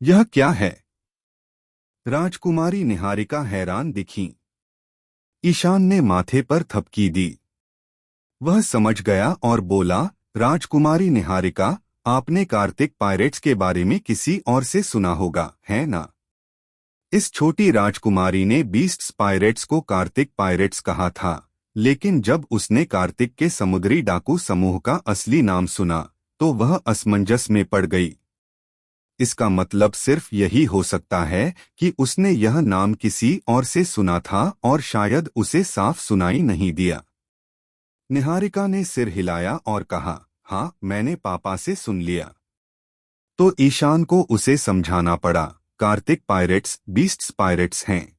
यह क्या है? राजकुमारी निहारिका हैरान दिखीं। ईशान ने माथे पर थपकी दी। वह समझ गया और बोला, राजकुमारी निहारिका, आपने कार्तिक पायरेट्स के बारे में किसी और से सुना होगा, है ना? इस छोटी राजकुमारी ने बीस्ट्स पायरेट्स को कार्तिक पायरेट्स कहा था, लेकिन जब उसने कार्तिक के समुद्री डाकू समूह का असली नाम सुना, तो वह असमंजस में पड़ गई। इसका मतलब सिर्फ यही हो सकता है कि उसने यह नाम किसी और से सुना था और शायद उसे साफ सुनाई नहीं दिया। निहारिका ने सिर हिलाया और कहा, हाँ, मैंने पापा से सुन लिया। तो ईशान को उसे समझाना पड़ा, कार्तिक पायरेट्स बीस्ट्स पायरेट्स हैं।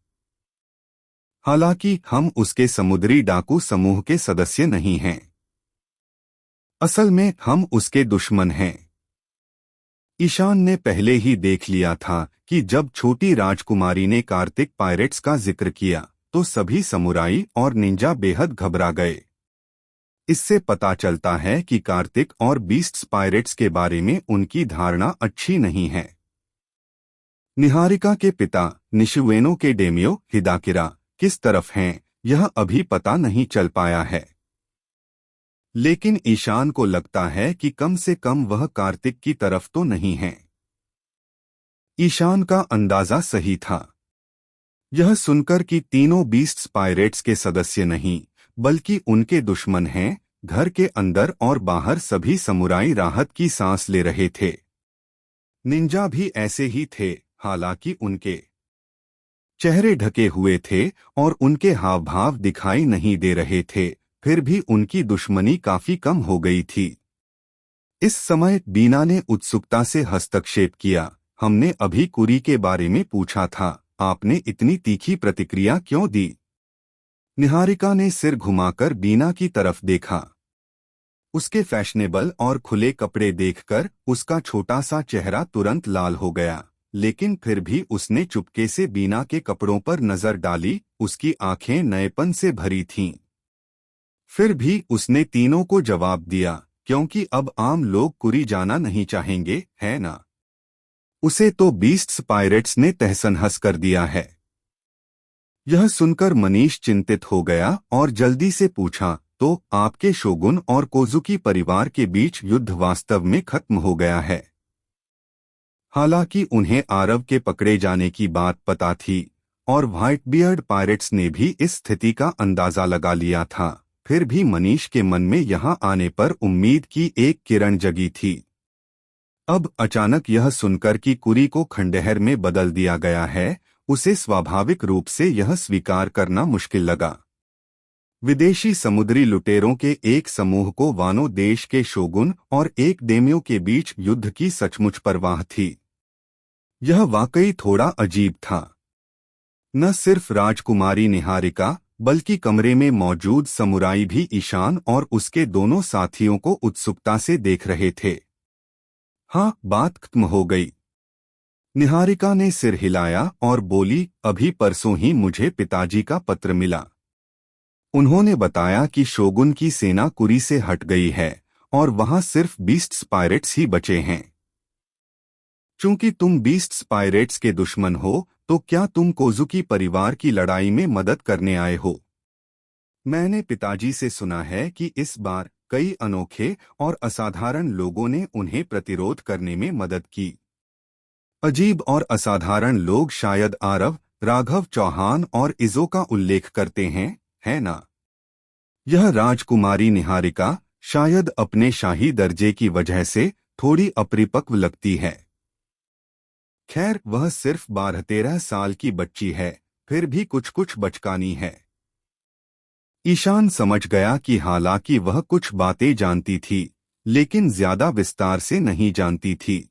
हालांकि हम उसके समुद्री डाकू समूह के सदस्य नहीं हैं। असल में हम उसके दुश्मन हैं। ईशान ने पहले ही देख लिया था कि जब छोटी राजकुमारी ने कार्तिक पायरेट्स का जिक्र किया, तो सभी समुराई और निंजा बेहद घबरा गए। इससे पता चलता है कि कार्तिक और बीस्ट्स पायरेट्स के बारे में उनकी धारणा अच्छी नहीं है। निहारिका के पिता निशिवेनो के डेमियो हिदाकिरा किस तरफ हैं, यह अभी पता नहीं चल पाया है। लेकिन ईशान को लगता है कि कम से कम वह कार्तिक की तरफ तो नहीं है। ईशान का अंदाजा सही था। यह सुनकर कि तीनों बीस्ट्स पायरेट्स के सदस्य नहीं, बल्कि उनके दुश्मन हैं, घर के अंदर और बाहर सभी समुराई राहत की सांस ले रहे थे। निंजा भी ऐसे ही थे, हालांकि उनके चेहरे ढके हुए थे और उनके हाव भाव दिखाई नहीं दे रहे थे, फिर भी उनकी दुश्मनी काफी कम हो गई थी। इस समय बीना ने उत्सुकता से हस्तक्षेप किया, हमने अभी कुरी के बारे में पूछा था, आपने इतनी तीखी प्रतिक्रिया क्यों दी? निहारिका ने सिर घुमाकर बीना की तरफ देखा। उसके फैशनेबल और खुले कपड़े देखकर उसका छोटा सा चेहरा तुरंत लाल हो गया, लेकिन फिर भी उसने चुपके से बीना के कपड़ों पर नजर डाली। उसकी आंखें नएपन से भरी थीं। फिर भी उसने तीनों को जवाब दिया, क्योंकि अब आम लोग कुरी जाना नहीं चाहेंगे, है ना? उसे तो बीस्ट्स पायरेट्स ने तहस-नहस कर दिया है। यह सुनकर मनीष चिंतित हो गया और जल्दी से पूछा, तो आपके शोगुन और कोजुकी परिवार के बीच युद्ध वास्तव में खत्म हो गया है? हालांकि उन्हें आरव के पकड़े जाने की बात पता थी और व्हाइट बियर्ड पायरेट्स ने भी इस स्थिति का अंदाजा लगा लिया था, फिर भी मनीष के मन में यहां आने पर उम्मीद की एक किरण जगी थी। अब अचानक यह सुनकर कि कुरी को खंडहर में बदल दिया गया है, उसे स्वाभाविक रूप से यह स्वीकार करना मुश्किल लगा। विदेशी समुद्री लुटेरों के एक समूह को वानो देश के शोगुन और एक डेम्यो के बीच युद्ध की सचमुच परवाह थी। यह वाकई थोड़ा अजीब था। न सिर्फ राजकुमारी निहारिका, बल्कि कमरे में मौजूद समुराई भी ईशान और उसके दोनों साथियों को उत्सुकता से देख रहे थे। हाँ, बात खत्म हो गई। निहारिका ने सिर हिलाया और बोली, अभी परसों ही मुझे पिताजी का पत्र मिला। उन्होंने बताया कि शोगुन की सेना कुरी से हट गई है और वहां सिर्फ बीस्ट्स पायरेट्स ही बचे हैं। चूंकि तुम बीस्ट्स पायरेट्स के दुश्मन हो, तो क्या तुम कोजुकी परिवार की लड़ाई में मदद करने आए हो? मैंने पिताजी से सुना है कि इस बार कई अनोखे और असाधारण लोगों ने उन्हें प्रतिरोध करने में मदद की। अजीब और असाधारण लोग शायद आरव, राघव चौहान और इजो का उल्लेख करते हैं, है ना? यह राजकुमारी निहारिका शायद अपने शाही दर्जे की वजह से थोड़ी अपरिपक्व लगती है। खैर, वह सिर्फ 12-13 साल की बच्ची है, फिर भी कुछ बचकानी है। ईशान समझ गया कि हालांकि वह कुछ बातें जानती थी, लेकिन ज्यादा विस्तार से नहीं जानती थी।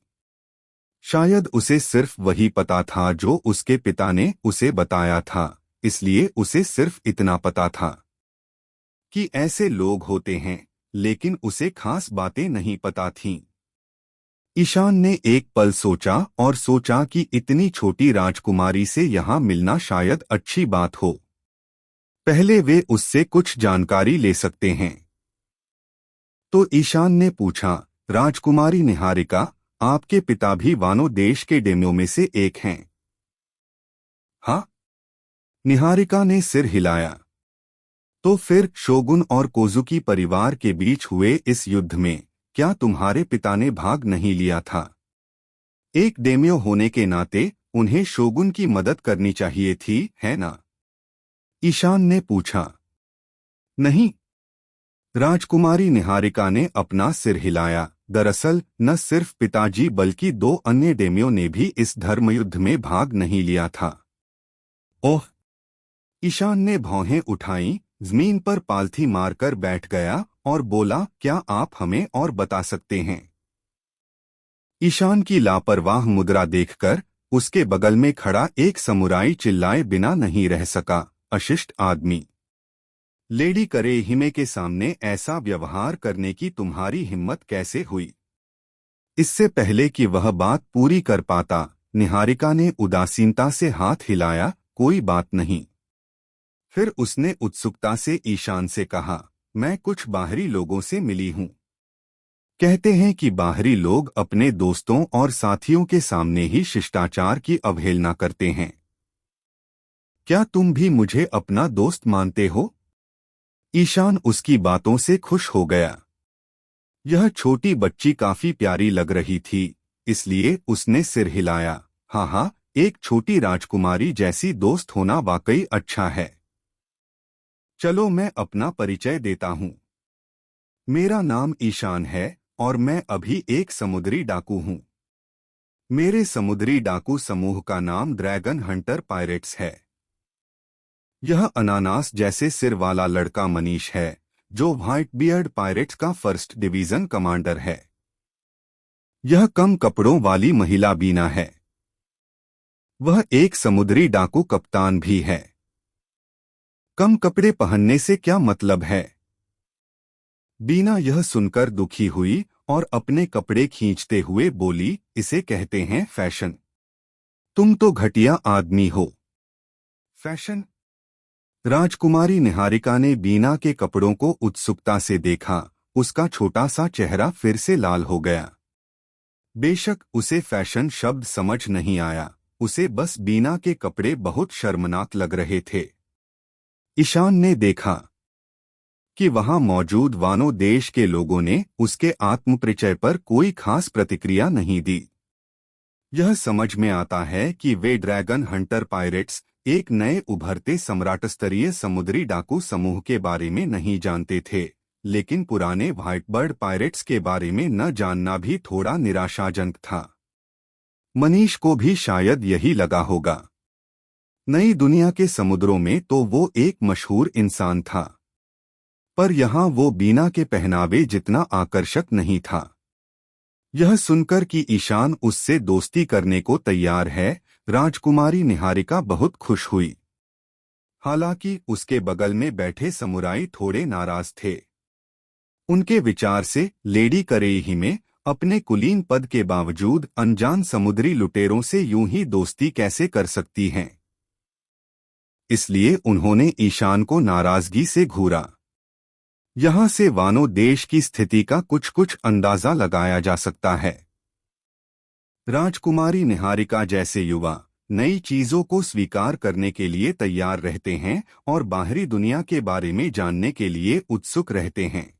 शायद उसे सिर्फ वही पता था जो उसके पिता ने उसे बताया था, इसलिए उसे सिर्फ इतना पता था कि ऐसे लोग होते हैं, लेकिन उसे खास बातें नहीं पता थीं। ईशान ने एक पल सोचा और सोचा कि इतनी छोटी राजकुमारी से यहाँ मिलना शायद अच्छी बात हो। पहले वे उससे कुछ जानकारी ले सकते हैं। तो ईशान ने पूछा, राजकुमारी निहारिका, आपके पिता भी वानो देश के डेम्यो में से एक हैं? हाँ? निहारिका ने सिर हिलाया। तो फिर शोगुन और कोजुकी परिवार के बीच हुए इस युद्ध में क्या तुम्हारे पिता ने भाग नहीं लिया था? एक डेम्यो होने के नाते उन्हें शोगुन की मदद करनी चाहिए थी, है ना? ईशान ने पूछा। नहीं। राजकुमारी निहारिका ने अपना सिर हिलाया। दरअसल न सिर्फ पिताजी बल्कि 2 अन्य डेम्यो ने भी इस धर्मयुद्ध में भाग नहीं लिया था। ओह! ईशान ने भौहें उठाईं, जमीन पर पालथी मारकर बैठ गया और बोला, क्या आप हमें और बता सकते हैं? ईशान की लापरवाह मुद्रा देखकर उसके बगल में खड़ा एक समुराई चिल्लाए बिना नहीं रह सका, अशिष्ट आदमी! लेडी करेहिमे के सामने ऐसा व्यवहार करने की तुम्हारी हिम्मत कैसे हुई? इससे पहले कि वह बात पूरी कर पाता, निहारिका ने उदासीनता से हाथ हिलाया, कोई बात नहीं। फिर उसने उत्सुकता से ईशान से कहा, मैं कुछ बाहरी लोगों से मिली हूं। कहते हैं कि बाहरी लोग अपने दोस्तों और साथियों के सामने ही शिष्टाचार की अवहेलना करते हैं। क्या तुम भी मुझे अपना दोस्त मानते हो? ईशान उसकी बातों से खुश हो गया। यह छोटी बच्ची काफी प्यारी लग रही थी, इसलिए उसने सिर हिलाया। हाँ, एक छोटी राजकुमारी जैसी दोस्त होना वाकई अच्छा है। चलो मैं अपना परिचय देता हूँ। मेरा नाम ईशान है और मैं अभी एक समुद्री डाकू हूँ। मेरे समुद्री डाकू समूह का नाम ड्रैगन हंटर पायरेट्स है। यह अनानास जैसे सिर वाला लड़का मनीष है, जो व्हाइट बियर्ड पायरेट्स का 1st डिवीजन कमांडर है। यह कम कपड़ों वाली महिला बीना है। वह एक समुद्री डाकू कप्तान भी है। कम कपड़े पहनने से क्या मतलब है? बीना यह सुनकर दुखी हुई और अपने कपड़े खींचते हुए बोली, इसे कहते हैं फैशन। तुम तो घटिया आदमी हो। फैशन? राजकुमारी निहारिका ने बीना के कपड़ों को उत्सुकता से देखा। उसका छोटा सा चेहरा फिर से लाल हो गया। बेशक उसे फैशन शब्द समझ नहीं आया, उसे बस बीना के कपड़े बहुत शर्मनाक लग रहे थे। ईशान ने देखा कि वहां मौजूद वानो देश के लोगों ने उसके आत्मपरिचय पर कोई खास प्रतिक्रिया नहीं दी। यह समझ में आता है कि वे ड्रैगन हंटर पायरेट्स, एक नए उभरते सम्राट स्तरीय समुद्री डाकू समूह के बारे में नहीं जानते थे, लेकिन पुराने व्हाइटबर्ड पायरेट्स के बारे में न जानना भी थोड़ा निराशाजनक था। मनीष को भी शायद यही लगा होगा। नई दुनिया के समुद्रों में तो वो एक मशहूर इंसान था, पर यहाँ वो बीना के पहनावे जितना आकर्षक नहीं था। यह सुनकर कि ईशान उससे दोस्ती करने को तैयार है, राजकुमारी निहारिका बहुत खुश हुई। हालांकि उसके बगल में बैठे समुराई थोड़े नाराज थे। उनके विचार से लेडी करेही अपने कुलीन पद के बावजूद अनजान समुद्री लुटेरों से यूं ही दोस्ती कैसे कर सकती हैं। इसलिए उन्होंने ईशान को नाराजगी से घूरा। यहां से वानो देश की स्थिति का कुछ कुछ अंदाजा लगाया जा सकता है। राजकुमारी निहारिका जैसे युवा नई चीजों को स्वीकार करने के लिए तैयार रहते हैं और बाहरी दुनिया के बारे में जानने के लिए उत्सुक रहते हैं।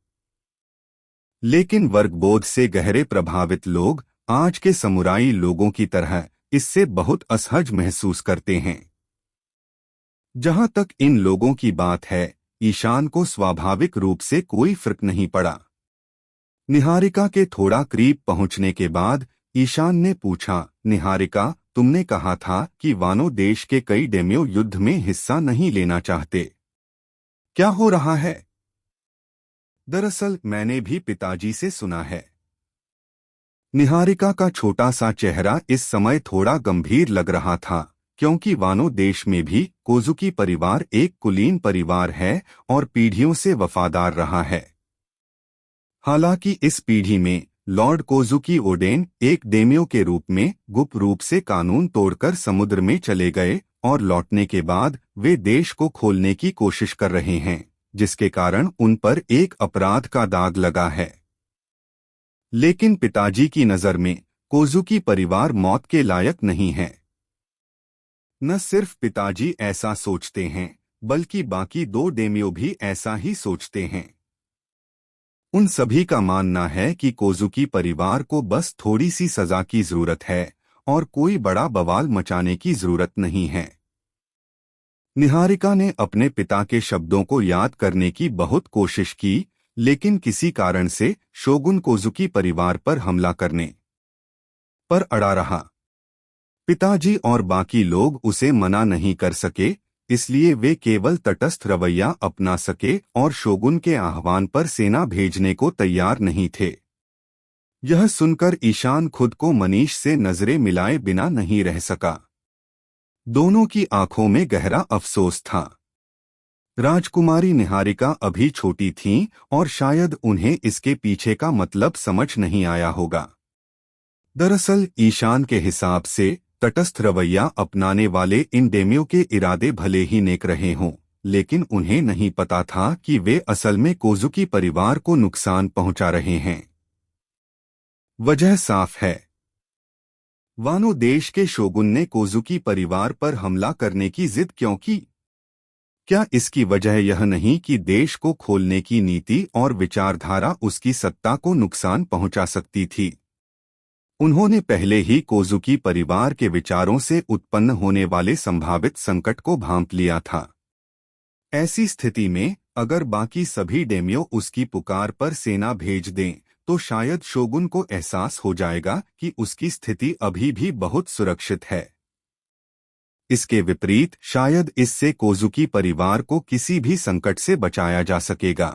लेकिन वर्गबोध से गहरे प्रभावित लोग आज के समुराई लोगों की तरह इससे बहुत असहज महसूस करते हैं। जहां तक इन लोगों की बात है, ईशान को स्वाभाविक रूप से कोई फर्क नहीं पड़ा। निहारिका के थोड़ा करीब पहुंचने के बाद ईशान ने पूछा, निहारिका, तुमने कहा था कि वानो देश के कई डेम्यो युद्ध में हिस्सा नहीं लेना चाहते। क्या हो रहा है? दरअसल मैंने भी पिताजी से सुना है। निहारिका का छोटा सा चेहरा इस समय थोड़ा गंभीर लग रहा था, क्योंकि वानो देश में भी कोजुकी परिवार एक कुलीन परिवार है और पीढ़ियों से वफादार रहा है। हालांकि इस पीढ़ी में लॉर्ड कोजुकी ओडेन एक डेम्यो के रूप में गुप्त रूप से कानून तोड़कर समुद्र में चले गए और लौटने के बाद वे देश को खोलने की कोशिश कर रहे हैं, जिसके कारण उन पर एक अपराध का दाग लगा है। लेकिन पिताजी की नज़र में कोजुकी परिवार मौत के लायक नहीं है। न सिर्फ पिताजी ऐसा सोचते हैं, बल्कि बाकी दो डेम्यो भी ऐसा ही सोचते हैं। उन सभी का मानना है कि कोजुकी परिवार को बस थोड़ी सी सजा की जरूरत है और कोई बड़ा बवाल मचाने की जरूरत नहीं है। निहारिका ने अपने पिता के शब्दों को याद करने की बहुत कोशिश की, लेकिन किसी कारण से शोगुन कोजुकी परिवार पर हमला करने पर अड़ा रहा। पिताजी और बाकी लोग उसे मना नहीं कर सके, इसलिए वे केवल तटस्थ रवैया अपना सके और शोगुन के आह्वान पर सेना भेजने को तैयार नहीं थे। यह सुनकर ईशान खुद को मनीष से नजरें मिलाए बिना नहीं रह सका। दोनों की आंखों में गहरा अफसोस था। राजकुमारी निहारिका अभी छोटी थीं और शायद उन्हें इसके पीछे का मतलब समझ नहीं आया होगा। दरअसल ईशान के हिसाब से तटस्थ रवैया अपनाने वाले इन डेम्यो के इरादे भले ही नेक रहे हों, लेकिन उन्हें नहीं पता था कि वे असल में कोजुकी परिवार को नुकसान पहुंचा रहे हैं। वजह साफ है। वानो देश के शोगुन ने कोजुकी परिवार पर हमला करने की जिद क्यों की? क्या इसकी वजह यह नहीं कि देश को खोलने की नीति और विचारधारा उसकी सत्ता को नुकसान पहुंचा सकती थी? उन्होंने पहले ही कोजुकी परिवार के विचारों से उत्पन्न होने वाले संभावित संकट को भांप लिया था। ऐसी स्थिति में अगर बाकी सभी डेम्यो उसकी पुकार पर सेना भेज दें, तो शायद शोगुन को एहसास हो जाएगा कि उसकी स्थिति अभी भी बहुत सुरक्षित है। इसके विपरीत शायद इससे कोजुकी परिवार को किसी भी संकट से बचाया जा सकेगा।